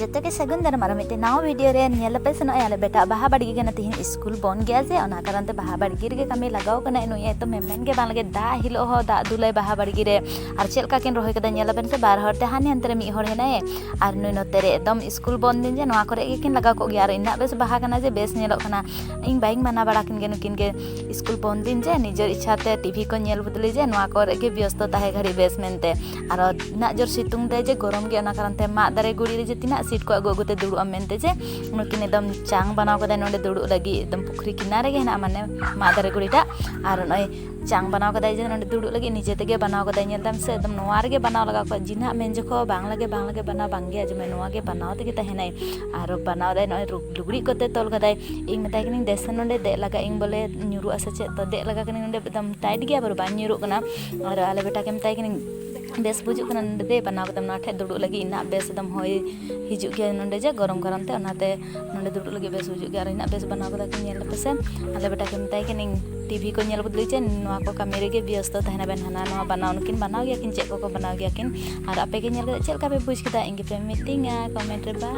जते के सगुन दर मारा मिटे नाव वीडियो रे नेल पे सनो याले बेटा बाहा बाड़गी के तिहिन स्कूल बन गया जे ओना कारण ते बाहा बाड़गी रे कमी लगाव कना नुये तो मेमेन के बान लगे दा हिलो हो दा दुले बाहा बाड़गी रे आर चेलका किन रोय कदा नेल बेन से बार हर ते हानि अंतरे मी हर हेनाय आर नुय नते रे एकदम स्कूल बन दिन जे नवा करे किन लगाव को गया आर इना बेस बाहा कना जे बेस नेलो कना इन बाइक माना बाड़ा किन गे नुकिन के स्कूल बन दिन जे निजर इच्छा ते टीवी को नेल बदली जे नवा करे के व्यस्त ताहे घड़ी बेस मेनते आर ना जोर सितुंग दे जे गरम गे ओना कारण ते मा दारे गुड़ी रे जे तिना सीट को अगु अगुते दुड़ु मेनते जे नुकिन एकदम चांग बनाव कदा नोंडे दुड़ु लगी एकदम पुखरी किनारे गे ना माने मा दारे गुड़ीटा आर नय चांग बनाव कदा जे नोंडे दुड़ु लगी निजे तेगे बनाव कदा नेलदम से एकदम नोवा रे गे बनाव लगा को जिना मेन जखो बांग लगे बनाव बांगे आज मैं नोवा गे बनाव तेगे तहेनाय आर बनाव दे नय लुगड़ी कोते तोल कदा इन मताय कनी देसन नोंडे दे लगा इन बोले न्युरु आसे चे तो दे लगा कनी नोंडे एकदम टाइट गे बर बा न्युरु कना आर आले बेटा के मताय कनी बेस बुजुक कना नोंडे दे बनाव कदम ना ठे दुड़ु लगी इना बेस एकदम होय हिजुक गे नोंडे जे गरम गरम ते ओनाते नोंडे दुड़ु लगी बेस बुजुक गे आर इना बेस बनाव कदा कि नेल पेसे आले बेटा के मताय कनी टीवी को नेल बदली जे नोवा को कमी रे गे व्यस्त तहना बेन हाना नोवा बनाव नकिन बनाव गया किन चे को बनाव गया किन आर आपे के नेल चेलका पे बुझ केदा इंगे पे मीटिंग कमेंट रे बा।